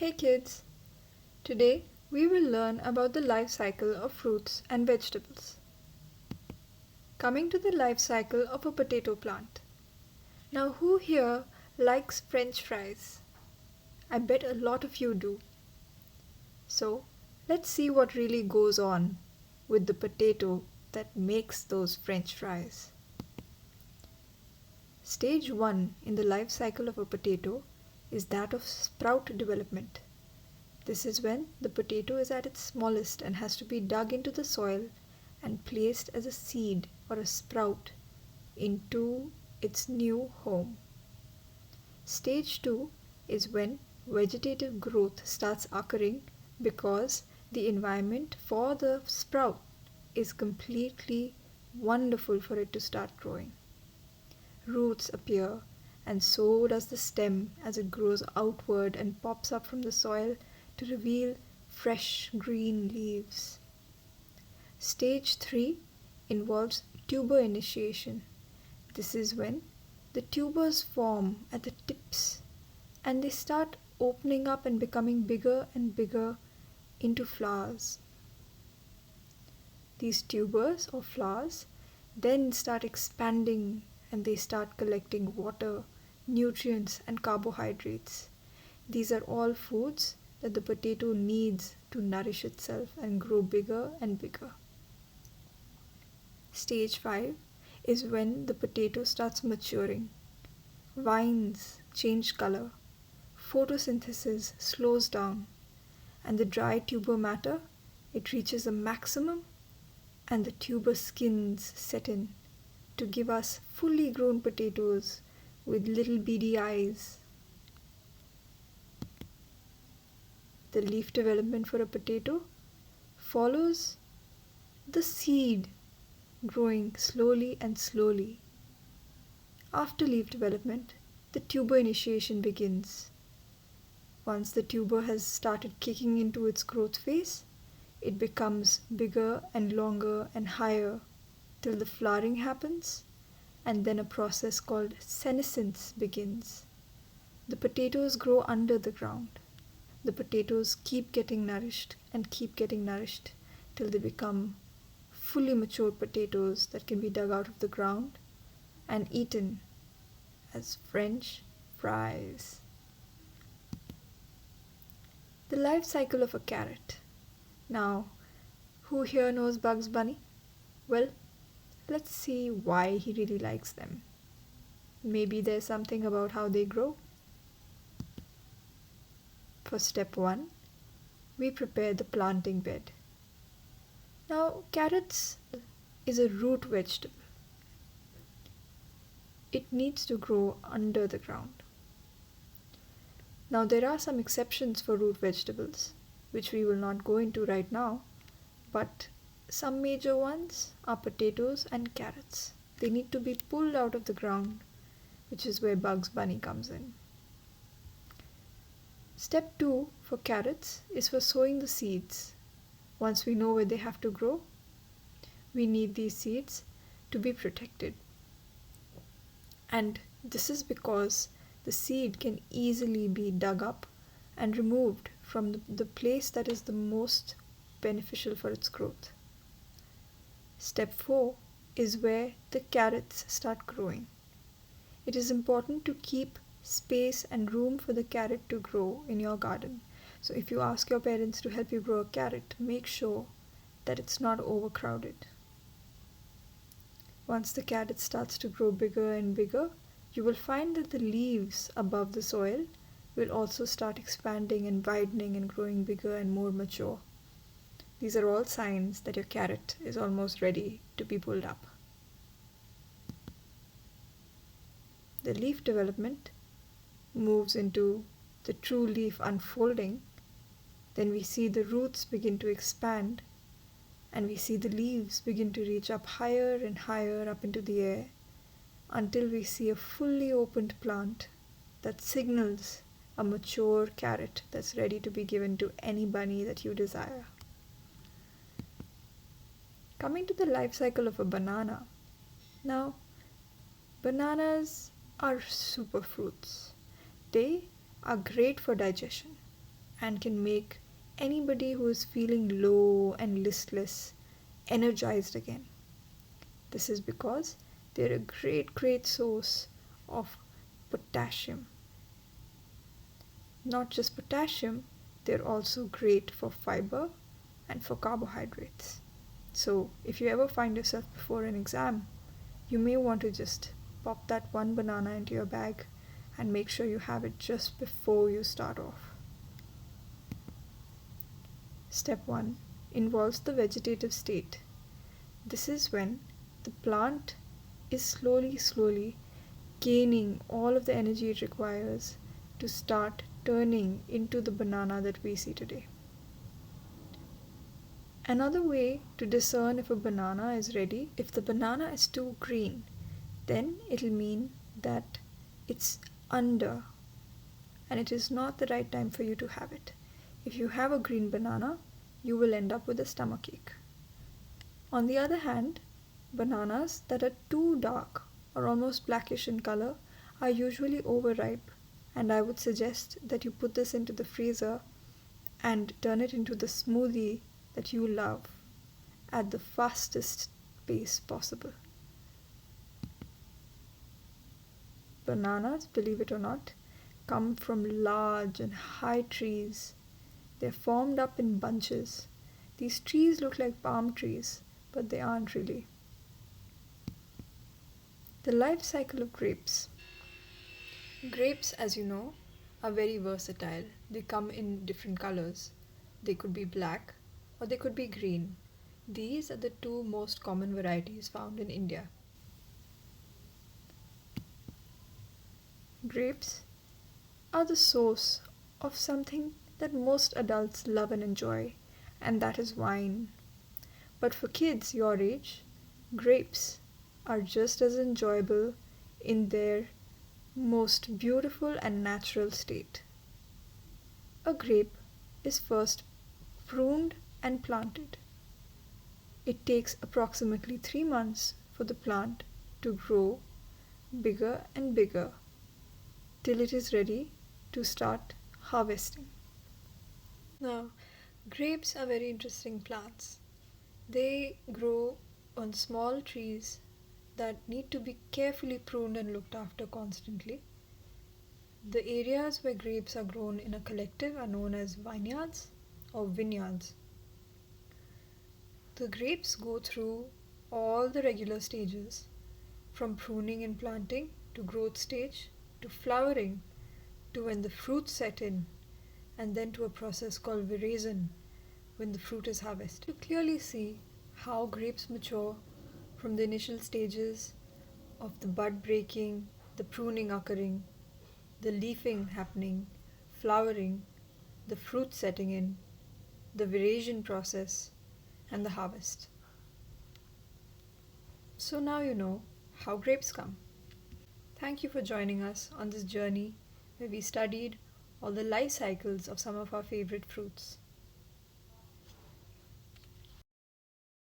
Hey kids! Today we will learn about the life cycle of fruits and vegetables. Coming to the life cycle of a potato plant. Now who here likes French fries? I bet a lot of you do. So let's see what really goes on with the potato that makes those French fries. Stage 1 in the life cycle of a potato is that of sprout development. This is when the potato is at its smallest and has to be dug into the soil and placed as a seed or a sprout into its new home. Stage 2 is when vegetative growth starts occurring because the environment for the sprout is completely wonderful for it to start growing. Roots appear, and so does the stem as it grows outward and pops up from the soil to reveal fresh green leaves. Stage 3 involves tuber initiation. This is when the tubers form at the tips and they start opening up and becoming bigger and bigger into flowers. These tubers or flowers then start expanding and they start collecting water, nutrients, and carbohydrates. These are all foods that the potato needs to nourish itself and grow bigger and bigger. Stage 5 is when the potato starts maturing. Vines change color, photosynthesis slows down, and the dry tuber matter, it reaches a maximum, and the tuber skins set in to give us fully grown potatoes with little beady eyes. The leaf development for a potato follows the seed growing slowly and slowly. After leaf development, the tuber initiation begins. Once the tuber has started kicking into its growth phase, it becomes bigger and longer and higher till the flowering happens, and then a process called senescence begins. The potatoes grow under the ground. The potatoes keep getting nourished and keep getting nourished till they become fully mature potatoes that can be dug out of the ground and eaten as French fries. The life cycle of a carrot. Now, who here knows Bugs Bunny? Well, let's see why he really likes them. Maybe there's something about how they grow. For step 1, we prepare the planting bed. Now, carrots is a root vegetable. It needs to grow under the ground. Now, there are some exceptions for root vegetables, which we will not go into right now, but some major ones are potatoes and carrots. They need to be pulled out of the ground, which is where Bugs Bunny comes in. Step 2 for carrots is for sowing the seeds. Once we know where they have to grow, we need these seeds to be protected. And this is because the seed can easily be dug up and removed from the place that is the most beneficial for its growth. Step 4 is where the carrots start growing. It is important to keep space and room for the carrot to grow in your garden. So if you ask your parents to help you grow a carrot, make sure that it's not overcrowded. Once the carrot starts to grow bigger and bigger, you will find that the leaves above the soil will also start expanding and widening and growing bigger and more mature. These are all signs that your carrot is almost ready to be pulled up. The leaf development moves into the true leaf unfolding. Then we see the roots begin to expand and we see the leaves begin to reach up higher and higher up into the air until we see a fully opened plant that signals a mature carrot that's ready to be given to any bunny that you desire. Coming to the life cycle of a banana. Now, bananas are superfruits. They are great for digestion and can make anybody who is feeling low and listless energized again. This is because they're a great source of potassium. Not just potassium, they're also great for fiber and for carbohydrates. So if you ever find yourself before an exam, you may want to just pop that one banana into your bag and make sure you have it just before you start off. Step 1 involves the vegetative state. This is when the plant is slowly gaining all of the energy it requires to start turning into the banana that we see today. Another way to discern if a banana is ready, if the banana is too green, then it'll mean that it's under and it is not the right time for you to have it. If you have a green banana, you will end up with a stomachache. On the other hand, bananas that are too dark or almost blackish in color are usually overripe, and I would suggest that you put this into the freezer and turn it into the smoothie that you love at the fastest pace possible. Bananas, believe it or not, come from large and high trees. They're formed up in bunches. These trees look like palm trees, but they aren't really. The life cycle of grapes. Grapes, as you know, are very versatile. They come in different colors. They could be black or they could be green. These are the two most common varieties found in India. Grapes are the source of something that most adults love and enjoy, and that is wine. But for kids your age, grapes are just as enjoyable in their most beautiful and natural state. A grape is first pruned and planted. It takes approximately 3 months for the plant to grow bigger and bigger till it is ready to start harvesting. Now, grapes are very interesting plants. They grow on small trees that need to be carefully pruned and looked after constantly. The areas where grapes are grown in a collective are known as vineyards or vineyards. The grapes go through all the regular stages, from pruning and planting to growth stage to flowering to when the fruits set in, and then to a process called veraison when the fruit is harvested. You clearly see how grapes mature from the initial stages of the bud breaking, the pruning occurring, the leafing happening, flowering, the fruit setting in, the veraison process, and the harvest. So now you know how grapes come. Thank you for joining us on this journey where we studied all the life cycles of some of our favorite fruits.